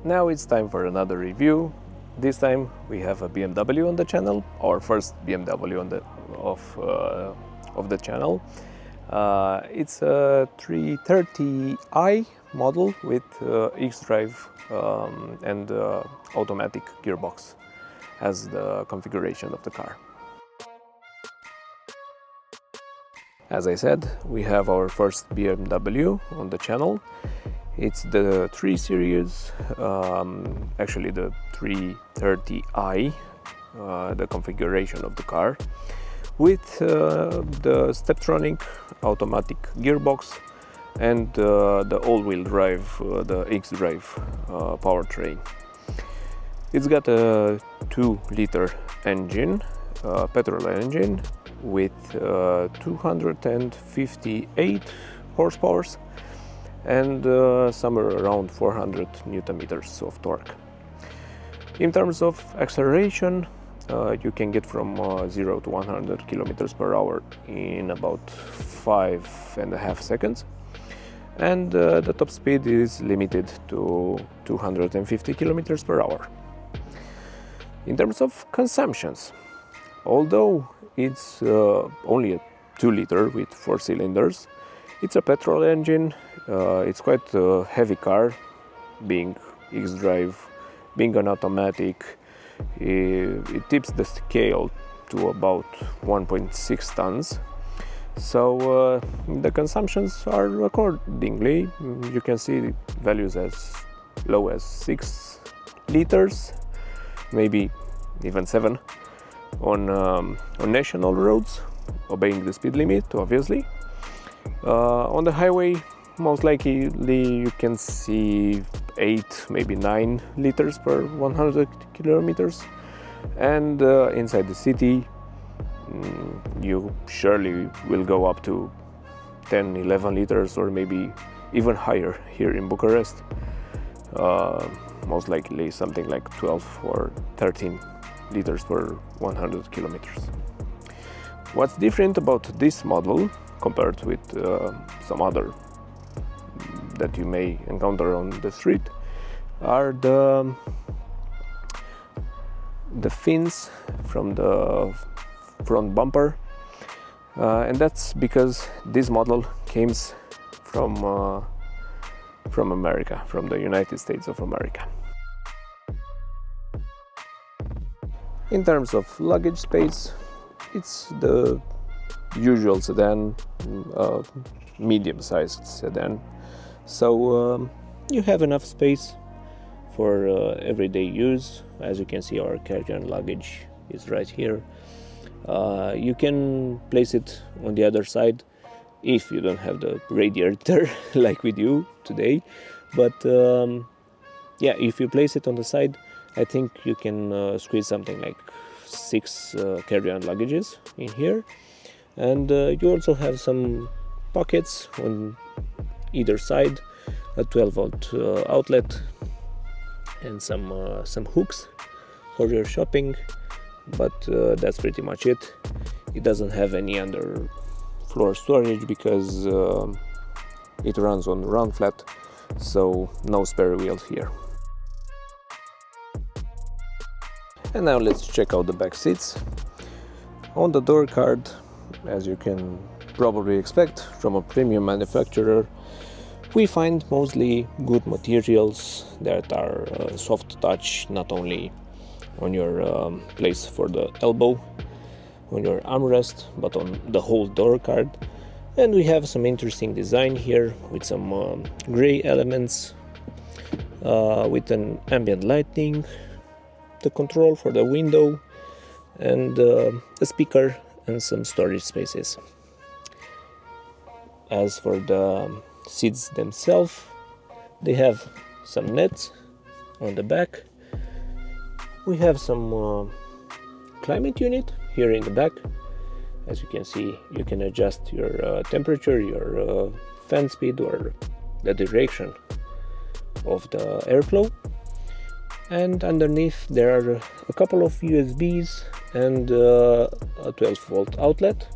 Now it's time for another review. This time we have a BMW on the channel, our first BMW on of the channel. It's a 330i model with xDrive and automatic gearbox as the configuration of the car. As I said, we have our first BMW on the channel. It's the 3 Series, actually the 330i, the configuration of the car, with the Steptronic automatic gearbox and the all-wheel drive, the xDrive powertrain. It's got a 2-liter engine, petrol engine, with 258 horsepower and somewhere around 400 Newton meters of torque. In terms of acceleration, you can get from 0 to 100 kilometers per hour in about 5.5 seconds, and the top speed is limited to 250 kilometers per hour. In terms of consumptions, although it's only a 2-liter with 4 cylinders, it's a petrol engine. It's quite a heavy car, being xDrive, being an automatic. It tips the scale to about 1.6 tons. So the consumptions are accordingly. You can see values as low as 6 liters, maybe even 7 on national roads, obeying the speed limit, obviously. On the highway, most likely you can see 8, maybe 9 liters per 100 kilometers, and inside the city you surely will go up to 10-11 liters, or maybe even higher here in Bucharest. Most likely something like 12 or 13 liters per 100 kilometers. What's different about this model compared with some other that you may encounter on the street are the fins from the front bumper, and that's because this model came from America, from the United States of America. In terms of luggage space, it's the usual sedan, medium-sized sedan, so you have enough space for everyday use. As you can see, our carry-on luggage is right here. You can place it on the other side if you don't have the radiator like we do today, but yeah, if you place it on the side, I think you can squeeze something like 6 carry-on luggages in here. And you also have some pockets on either side, a 12-volt outlet, and some hooks for your shopping, but that's pretty much it. It doesn't have any underfloor storage because it runs on run flat, so no spare wheels here. And now let's check out the back seats. On the door card, as you can probably expect from a premium manufacturer, we find mostly good materials that are soft touch, not only on your place for the elbow, on your armrest, but on the whole door card. And we have some interesting design here with some gray elements, with an ambient lighting, the control for the window, and a speaker and some storage spaces. As for the seats themselves, they have some nets on the back. We have some climate unit here in the back. As you can see, you can adjust your temperature, your fan speed, or the direction of the airflow. And underneath there are a couple of USBs and a 12-volt outlet.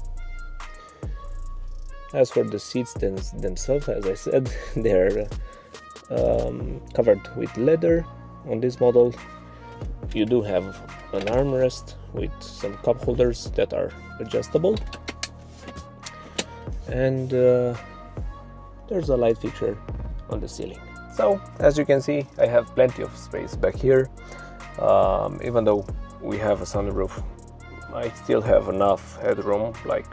As for the seats themselves, as I said, they're covered with leather on this model you do have an armrest with some cup holders that are adjustable, and there's a light fixture on the ceiling. So as you can see, I have plenty of space back here. Even though we have a sunroof, I still have enough headroom, like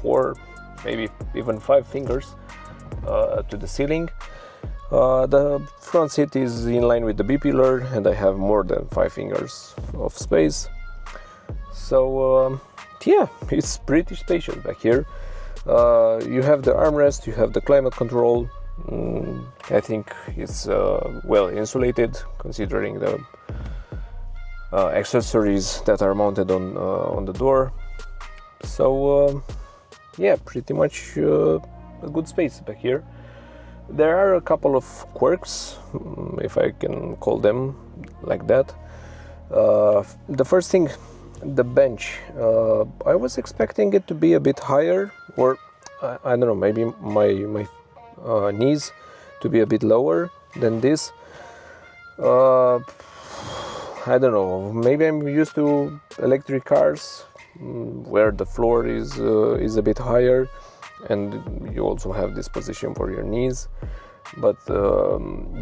4, maybe even 5 fingers to the ceiling. The front seat is in line with the B-pillar, and I have more than 5 fingers of space. So yeah, it's pretty spacious back here. You have the armrest, you have the climate control. I think it's well insulated, considering the accessories that are mounted on the door. So yeah, pretty much a good space back here. There are a couple of quirks, if I can call them like that. The first thing, the bench. I was expecting it to be a bit higher, or I don't know, maybe my knees to be a bit lower than this. I don't know, maybe I'm used to electric cars where the floor is a bit higher, and you also have this position for your knees. But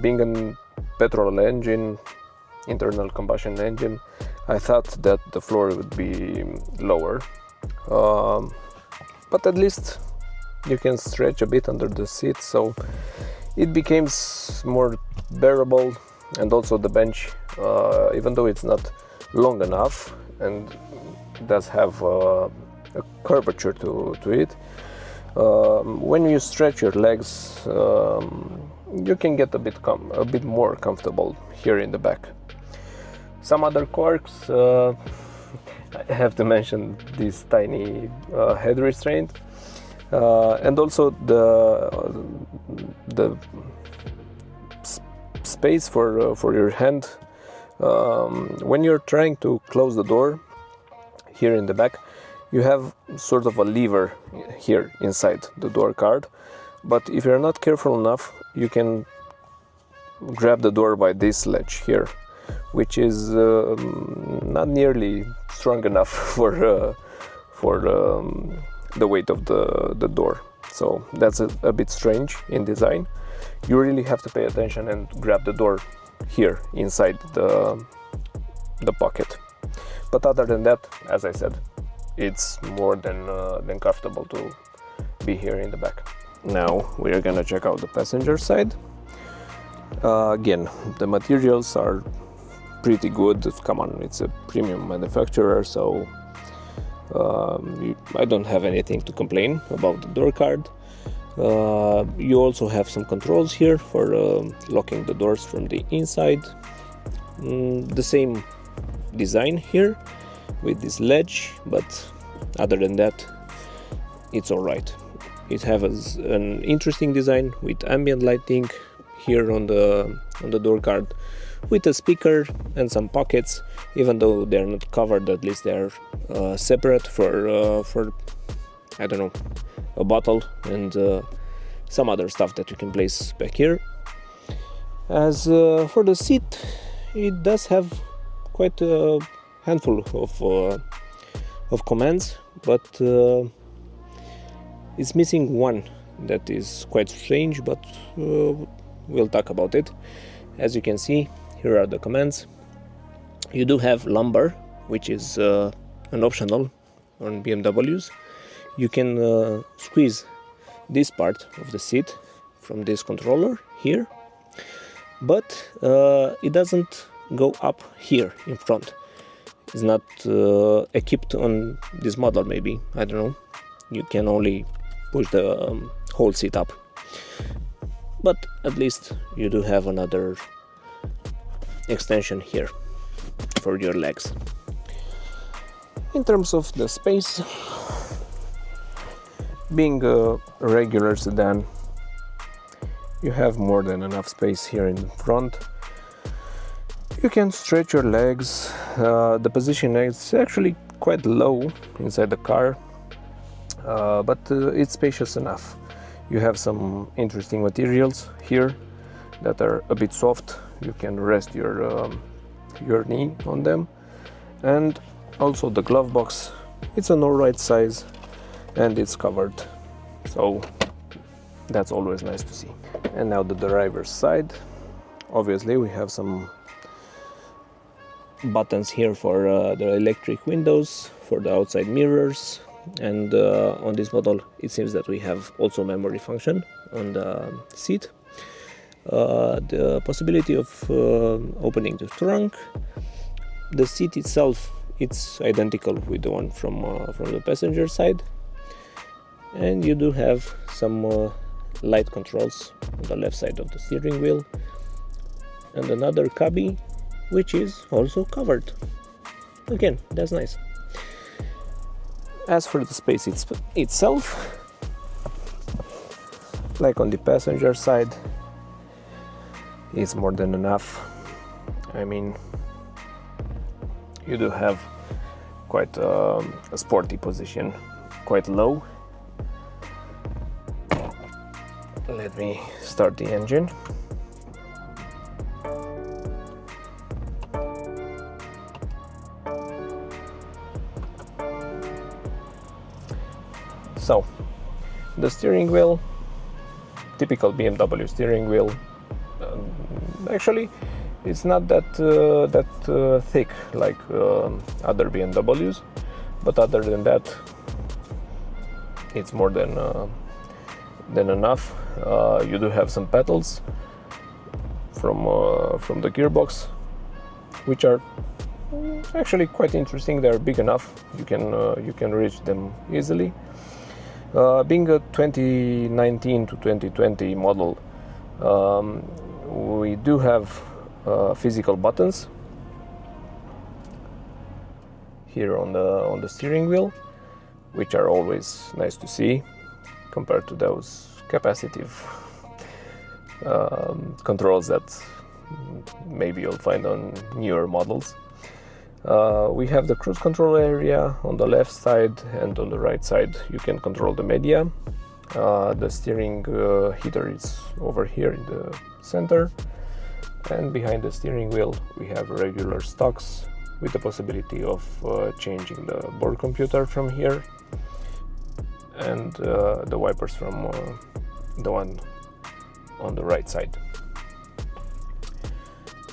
being a petrol engine, internal combustion engine, I thought that the floor would be lower. But at least you can stretch a bit under the seat, so it became more bearable. And also the bench, even though it's not long enough and does have a curvature to it, when you stretch your legs, you can get a bit more comfortable here in the back. Some other quirks, I have to mention this tiny head restraint, and also the space for your hand. When you're trying to close the door here in the back, you have sort of a lever here inside the door card, but if you're not careful enough, you can grab the door by this ledge here, which is not nearly strong enough for the weight of the door. So that's a bit strange in design. You really have to pay attention and grab the door here inside the pocket. But other than that, as I said, it's more than comfortable to be here in the back. Now we are gonna check out the passenger side. Again, the materials are pretty good. Come on, it's a premium manufacturer, so I don't have anything to complain about the door card. You also have some controls here for locking the doors from the inside. The same design here with this ledge, but other than that, it's alright. It has an interesting design with ambient lighting here on the door card, with a speaker and some pockets. Even though they're not covered, at least they're separate for I don't know, a bottle and some other stuff that you can place back here. As for the seat, it does have quite a handful of commands, but it's missing one that is quite strange, but we'll talk about it. As you can see, here are the commands. You do have lumbar, which is an optional on BMWs. You can squeeze this part of the seat from this controller here, but it doesn't go up here in front. It's not equipped on this model, maybe, I don't know. You can only push the whole seat up, but at least you do have another extension here for your legs. In terms of the space, being a regular sedan, you have more than enough space here in front. You can stretch your legs. The position is actually quite low inside the car, but it's spacious enough. You have some interesting materials here that are a bit soft. you can rest your knee on them. And also the glove box, it's an alright size and it's covered, so that's always nice to see. And now the driver's side. Obviously we have some buttons here for the electric windows, for the outside mirrors, and on this model it seems that we have also memory function on the seat. The possibility of opening the trunk. The seat itself, it's identical with the one from the passenger side, and you do have some light controls on the left side of the steering wheel, and another cubby which is also covered. Again, that's nice. As for the space itself, like on the passenger side, it's more than enough. I mean, you do have quite a sporty position, quite low. Let me start the engine. So, the steering wheel, typical BMW steering wheel. Actually, it's not that thick like other BMWs, but other than that, it's more than enough. You do have some pedals from the gearbox, which are actually quite interesting. They're big enough. You can reach them easily. Being a 2019 to 2020 model, we do have physical buttons here on the steering wheel, which are always nice to see compared to those capacitive controls that maybe you'll find on newer models. We have the cruise control area on the left side, and on the right side you can control the media. The steering heater is over here in the center, and behind the steering wheel we have regular stocks with the possibility of changing the board computer from here, and the wipers from the one on the right side.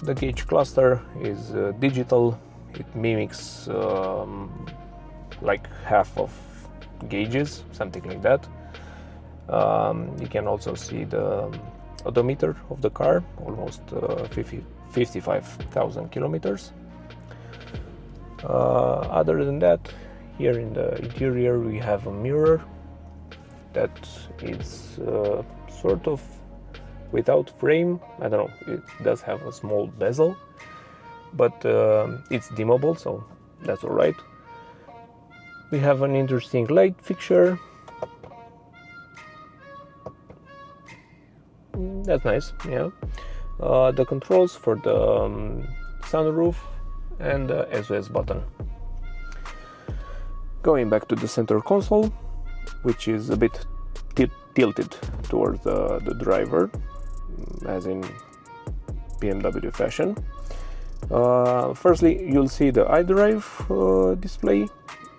The gauge cluster is digital. It mimics like half of gauges, something like that. You can also see the odometer of the car, almost 55,000 kilometers. Other than that, here in the interior we have a mirror that is sort of without frame. I don't know, it does have a small bezel, but it's dimmable, so that's alright. We have an interesting light fixture. That's nice, yeah. The controls for the sunroof and the SOS button. Going back to the center console, which is a bit tilted towards the driver, as in BMW fashion. Firstly, you'll see the xDrive display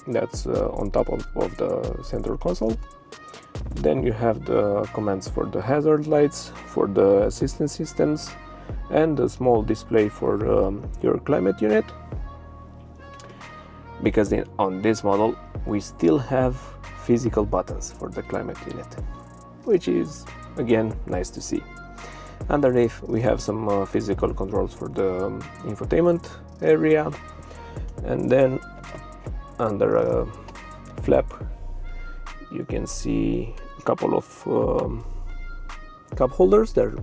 that's on top of the center console. Then you have the commands for the hazard lights, for the assistance systems, and a small display for your climate unit. Because on this model we still have physical buttons for the climate unit, which is again nice to see. Underneath we have some physical controls for the infotainment area, and then under a flap you can see a couple of cup holders there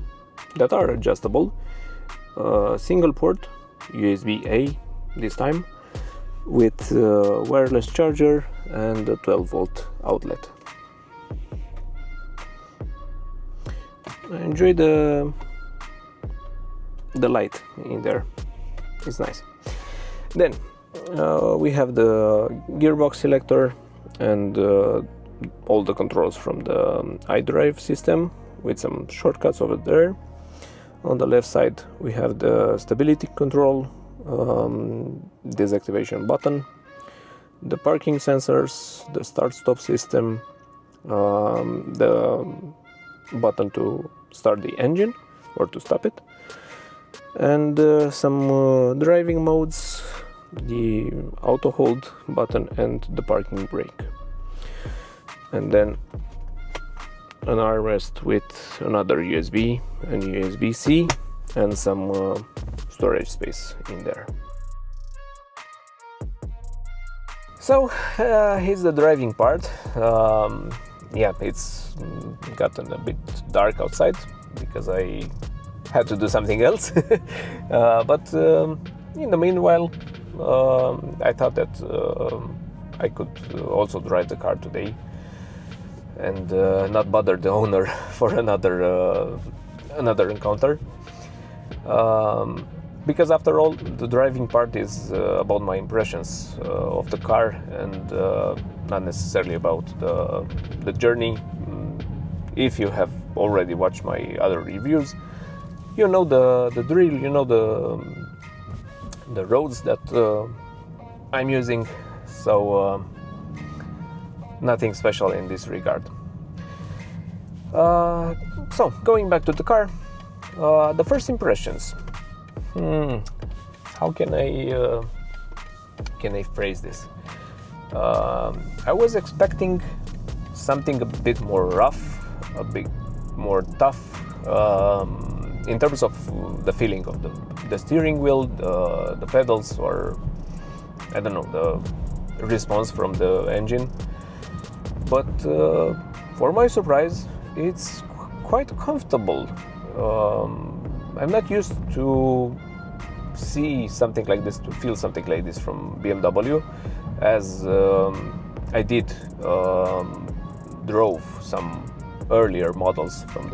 that are adjustable. Single port USB-A this time, with wireless charger and a 12-volt outlet. I enjoy the light in there, it's nice. Then we have the gearbox selector and all the controls from the xDrive system with some shortcuts over there. On the left side we have the stability control, deactivation button, the parking sensors, the start-stop system, the button to start the engine or to stop it, and some driving modes, the auto hold button and the parking brake, and then an armrest with another USB and USB-C and some storage space in there. So here's the driving part. Yeah, it's gotten a bit dark outside because I had to do something else. But in the meanwhile, I thought that I could also drive the car today and not bother the owner for another encounter. Because after all, the driving part is about my impressions of the car and not necessarily about the journey. If you have already watched my other reviews, you know the drill, you know the roads that I'm using, so nothing special in this regard. So going back to the car, the first impressions. How can I phrase this? I was expecting something a bit more rough, a bit more tough, in terms of the feeling of the steering wheel, the pedals, or I don't know, the response from the engine. But for my surprise, it's quite comfortable. I'm not used to see something like this, to feel something like this from BMW, as I did drove some earlier models from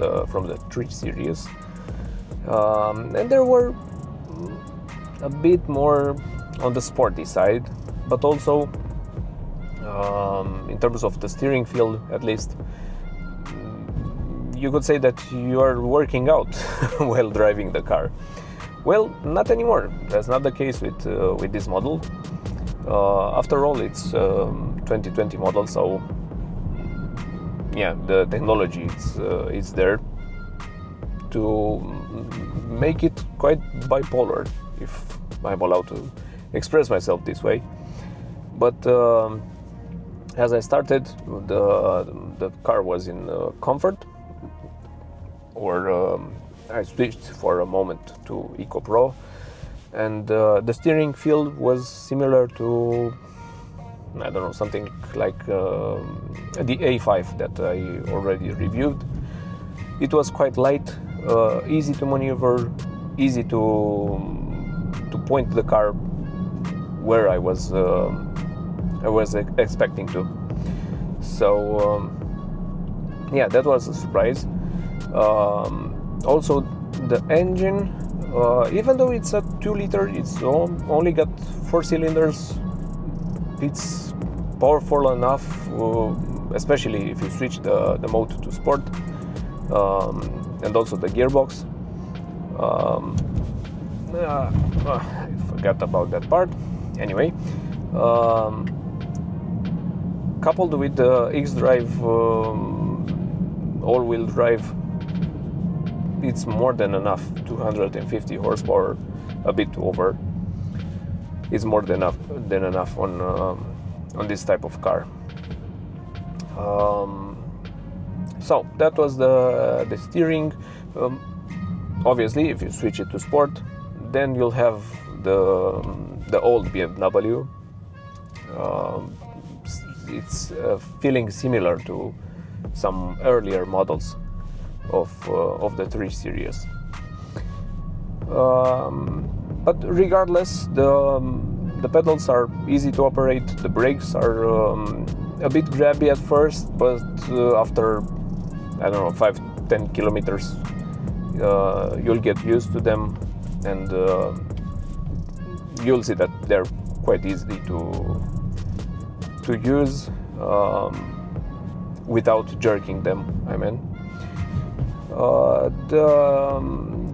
the 3 Series, and they were a bit more on the sporty side, but also in terms of the steering feel, at least, you could say that you are working out while driving the car. Well, not anymore. That's not the case with this model. After all, it's 2020 model, so yeah, the technology it's there to make it quite bipolar, if I'm allowed to express myself this way. But as I started, the car was in comfort, or I switched for a moment to Eco Pro, and the steering feel was similar to, I don't know, something like the A5 that I already reviewed. It was quite light, easy to maneuver, easy to point the car where I was expecting to. So yeah, that was a surprise. Also, the engine, even though it's a 2-liter, it's only got 4 cylinders. It's powerful enough, especially if you switch the mode to sport, and also the gearbox. I forgot about that part. Anyway, coupled with the xDrive all-wheel drive, it's more than enough. 250 horsepower, a bit over. It's more than enough on this type of car. So that was the steering. Obviously, if you switch it to sport, then you'll have the old BMW. It's feeling similar to some earlier models of the 3 Series. But regardless, the pedals are easy to operate. The brakes are a bit grabby at first, but after, I don't know, 5-10 kilometers, you'll get used to them, and you'll see that they're quite easy to use without jerking them, I mean.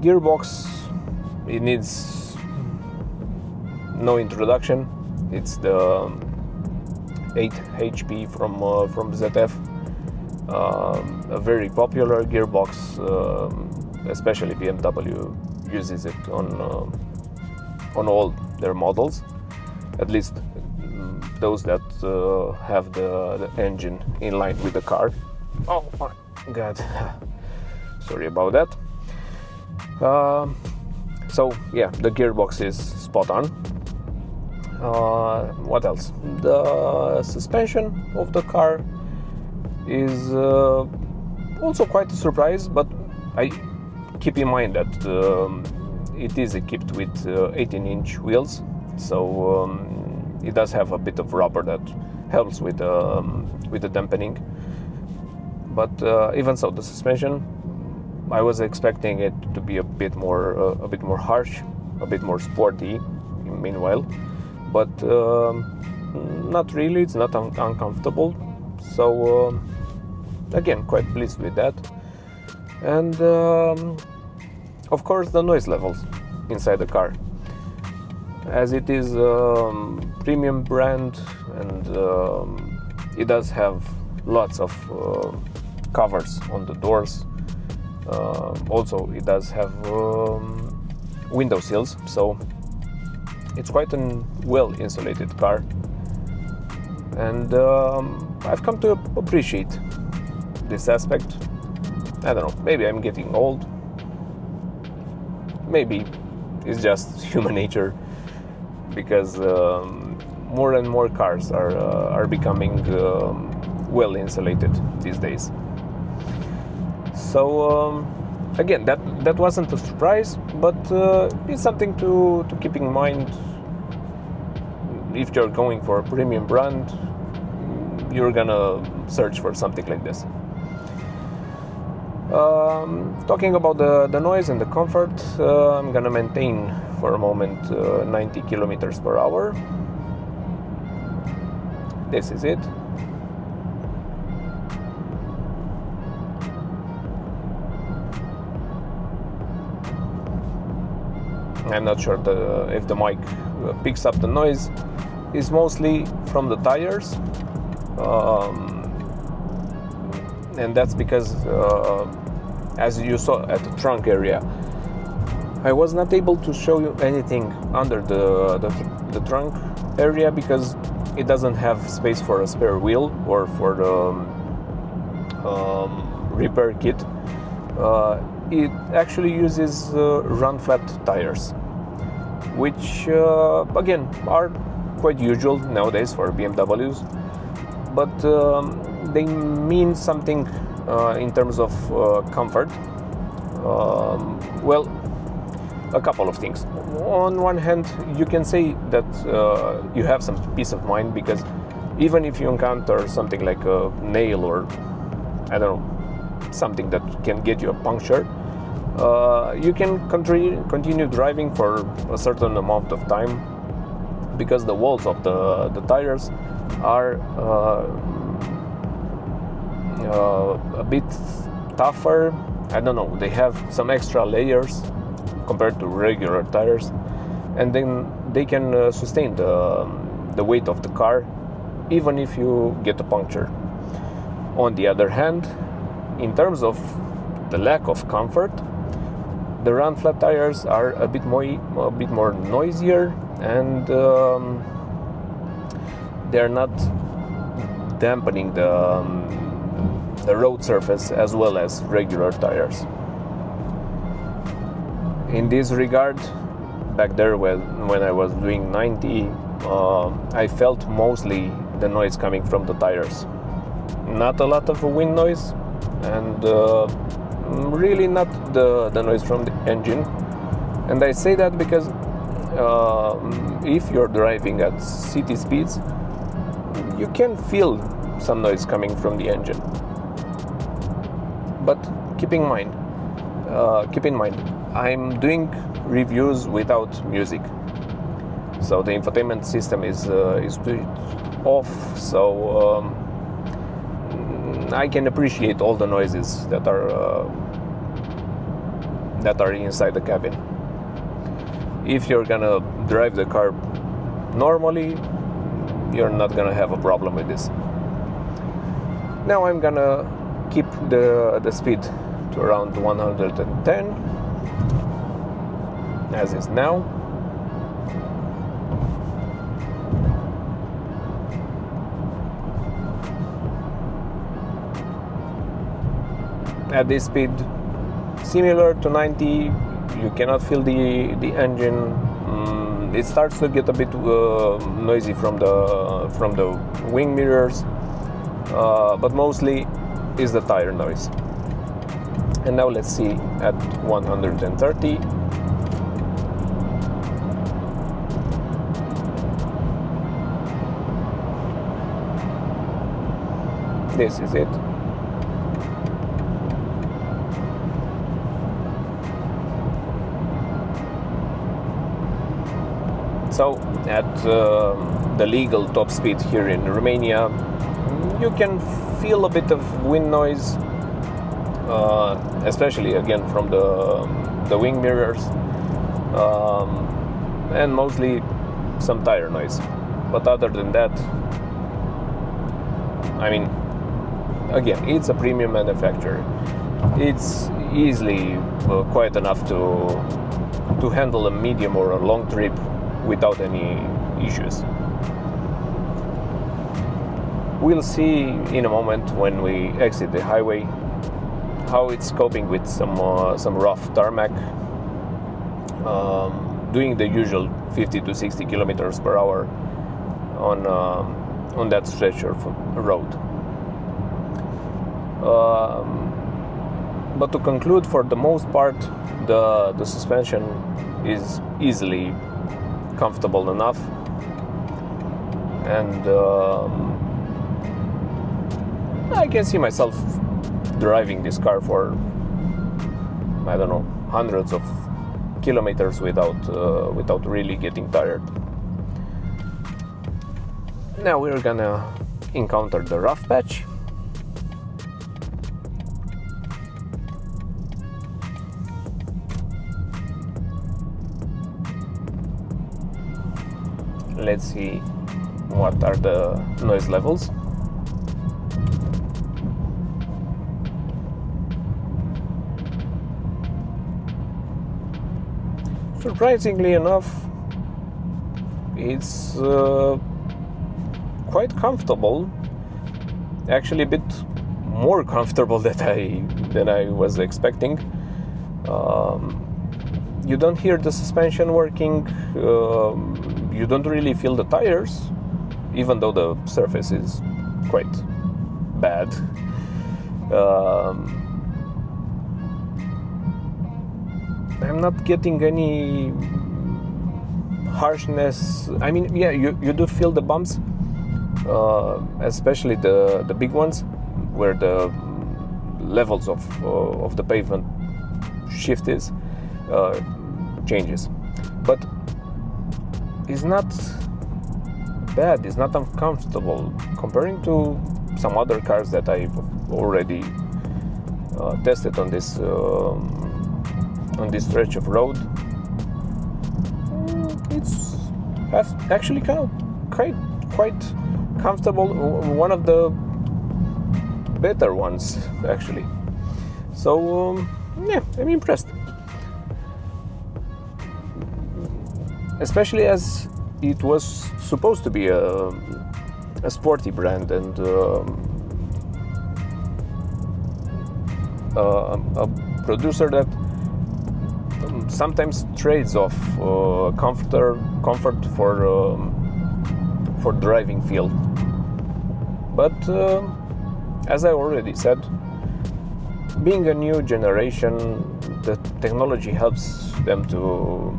Gearbox, it needs no introduction. It's the 8 HP from ZF, a very popular gearbox, especially BMW uses it on all their models, at least those that have the engine in line with the car. Oh my god, sorry about that. So yeah, the gearbox is spot on. What else? The suspension of the car is also quite a surprise, but I keep in mind that it is equipped with 18-inch wheels, so it does have a bit of rubber that helps with the dampening. But even so, the suspension, I was expecting it to be a bit more harsh, a bit more sporty. Meanwhile, but not really. It's not uncomfortable. So again, quite pleased with that. And of course, the noise levels inside the car, as it is premium brand, and it does have lots of covers on the doors. Also, it does have window sills, so it's quite a well insulated car, and I've come to appreciate this aspect. I don't know, maybe I'm getting old, maybe it's just human nature, because more and more cars are becoming well insulated these days. So again, that wasn't a surprise, but it's something to keep in mind. If you're going for a premium brand, you're gonna search for something like this. Talking about the noise and the comfort, I'm gonna maintain for a moment 90 kilometers per hour. This is it. I'm not sure if the mic picks up the noise. It's mostly from the tires, and that's because, as you saw at the trunk area, I was not able to show you anything under the trunk area because it doesn't have space for a spare wheel or for the repair kit. It actually uses run flat tires, which again are quite usual nowadays for BMWs, but they mean something in terms of comfort. Well, a couple of things. On one hand, you can say that you have some peace of mind, because even if you encounter something like a nail or I don't know, something that can get you a puncture, you can continue driving for a certain amount of time, because the walls of the tires are a bit tougher. I don't know, they have some extra layers compared to regular tires, and then they can sustain the weight of the car even if you get a puncture. On the other hand, in terms of the lack of comfort, the run flat tires are a bit more noisier, and they're not dampening the road surface as well as regular tires. In this regard, back there when I was doing 90, I felt mostly the noise coming from the tires. Not a lot of wind noise, and really not the noise from the engine. And I say that because if you're driving at city speeds, you can feel some noise coming from the engine. But keep in mind, I'm doing reviews without music, so the infotainment system is off, so I can appreciate all the noises that are that are inside the cabin. If you're gonna drive the car normally, you're not gonna have a problem with this. Now I'm gonna keep the speed to around 110 as is now. At this speed, similar to 90, you cannot feel the engine. It starts to get a bit noisy from the wing mirrors, but mostly is the tire noise. And now let's see at 130. This is it. So at the legal top speed here in Romania, you can feel a bit of wind noise, especially again from the wing mirrors, and mostly some tire noise. But other than that, I mean, again, it's a premium manufacturer. It's easily quite enough to handle a medium or a long trip without any issues. We'll see in a moment when we exit the highway how it's coping with some rough tarmac, doing the usual 50 to 60 kilometers per hour on that stretch of road. But to conclude, for the most part, the suspension is easily comfortable enough, and I can see myself driving this car for, I don't know, hundreds of kilometers without really getting tired. Now we're gonna encounter the rough patch. Let's see what are the noise levels. Surprisingly enough, it's quite comfortable. Actually, a bit more comfortable than I was expecting. You don't hear the suspension working. You don't really feel the tires, even though the surface is quite bad. I'm not getting any harshness. I mean, yeah, you do feel the bumps, especially the big ones, where the levels of the pavement shift is changes, but it's not bad. It's not uncomfortable comparing to some other cars that I've already tested on this stretch of road. It's actually quite comfortable. One of the better ones, actually. So yeah, I'm impressed. Especially as it was supposed to be a sporty brand and a producer that sometimes trades off comfort for driving feel. But as I already said, being a new generation, the technology helps them to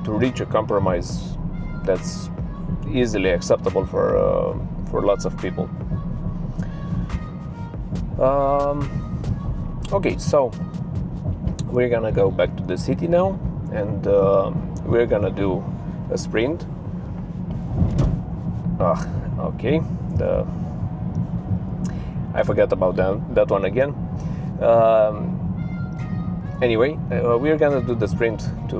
reach a compromise that's easily acceptable for lots of people. Okay, so we're gonna go back to the city now, and we're gonna do a sprint. Okay, I forgot about that one again. Anyway, we're gonna do the sprint to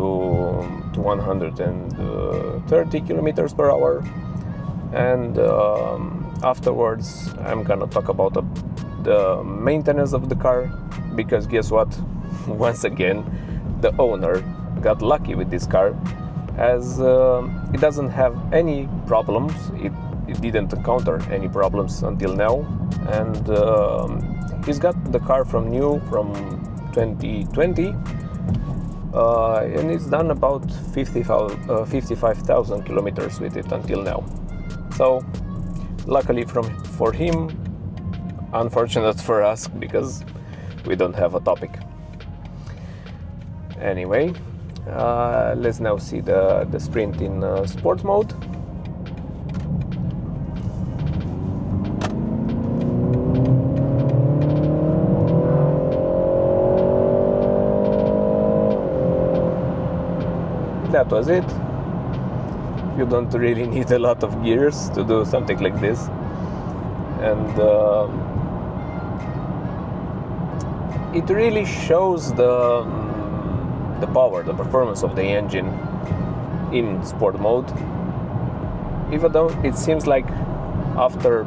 130 kilometers per hour, and afterwards I'm gonna talk about the maintenance of the car, because guess what? Once again, the owner got lucky with this car, as it doesn't have any problems. It didn't encounter any problems until now, and he's got the car from 2020, and it's done about 55,000 kilometers with it until now. So luckily for him, unfortunate for us, because we don't have a topic. Anyway, let's now see the sprint in sport mode. That was it. You don't really need a lot of gears to do something like this, and it really shows the power, the performance of the engine in sport mode, even though it seems like after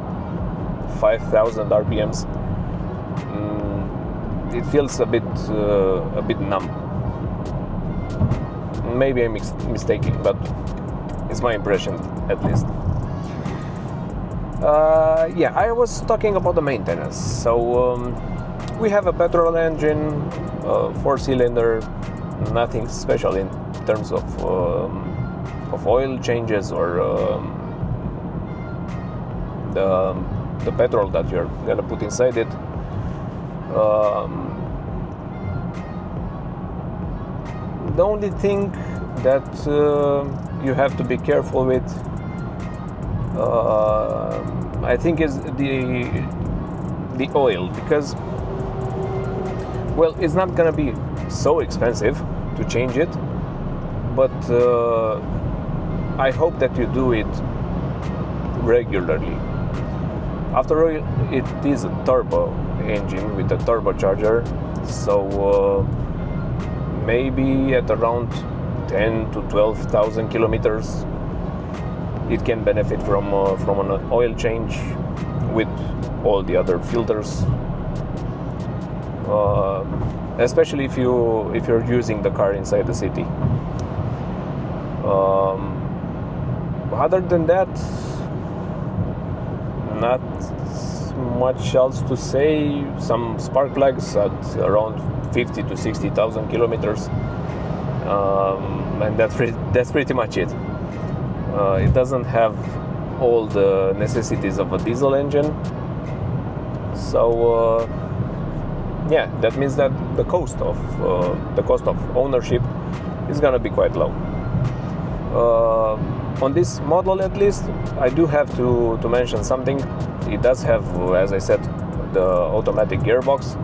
5,000 RPMs it feels a bit numb. Maybe I'm mistaken, but it's my impression, at least. Yeah, I was talking about the maintenance. So we have a petrol engine, 4-cylinder, nothing special in terms of oil changes or the petrol that you're gonna put inside it. The only thing that you have to be careful with, I think, is the oil, because, well, it's not gonna be so expensive to change it, but I hope that you do it regularly. After all, it is a turbo engine with a turbocharger, so maybe at around 10 to 12,000 kilometers it can benefit from an oil change with all the other filters, especially if you're using the car inside the city. Other than that, not much else to say. Some spark plugs at around 50 to 60,000 kilometers, and that's pretty much it. It doesn't have all the necessities of a diesel engine, so yeah, that means that the cost of ownership is gonna be quite low. On this model, at least, I do have to mention something. It does have, as I said, the automatic gearbox,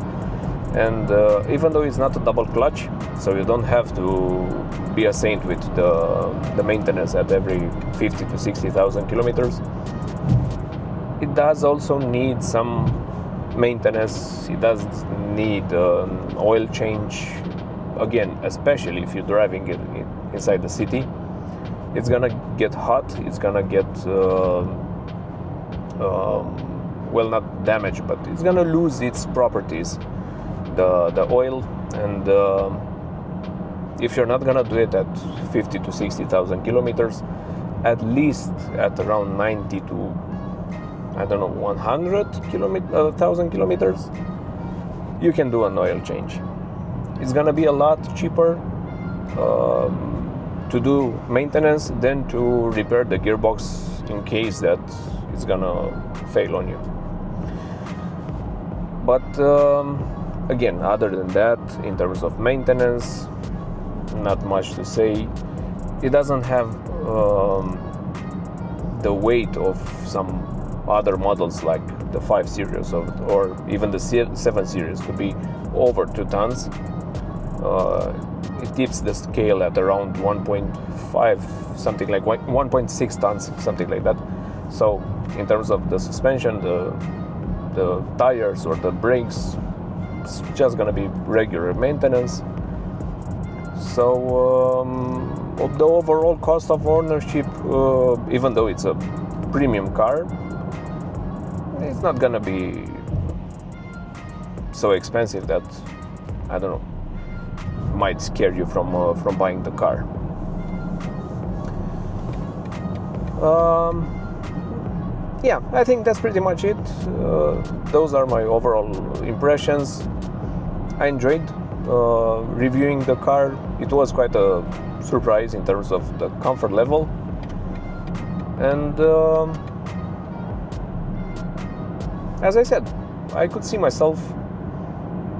and even though it's not a double clutch, so you don't have to be a saint with the maintenance at every 50 to 60,000 kilometers, it does also need some maintenance. It does need an oil change, again, especially if you're driving it inside the city. It's gonna get hot, it's gonna get well, not damaged, but it's gonna lose its properties, the oil, and if you're not gonna do it at 50 to 60,000 kilometers, at least at around 90 to 100,000 kilometers, you can do an oil change. It's gonna be a lot cheaper to do maintenance than to repair the gearbox in case that it's gonna fail on you. But again, other than that, in terms of maintenance, not much to say. It doesn't have the weight of some other models like the 5 Series or even the 7 Series to be over 2 tons. It tips the scale at around 1.5, something like 1.6 tons, something like that. So in terms of the suspension, the tires or the brakes, it's just gonna be regular maintenance. So the overall cost of ownership, even though it's a premium car, it's not gonna be so expensive that, I don't know, might scare you from buying the car. Yeah, I think that's pretty much it. Those are my overall impressions. I enjoyed reviewing the car. It was quite a surprise in terms of the comfort level, and as I said, I could see myself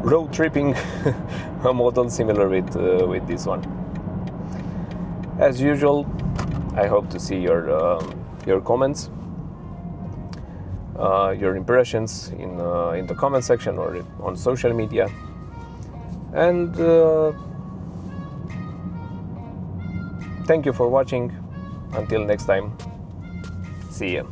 road tripping a model similar with this one. As usual, I hope to see your comments, your impressions in the comment section or on social media. And thank you for watching. Until next time, see ya.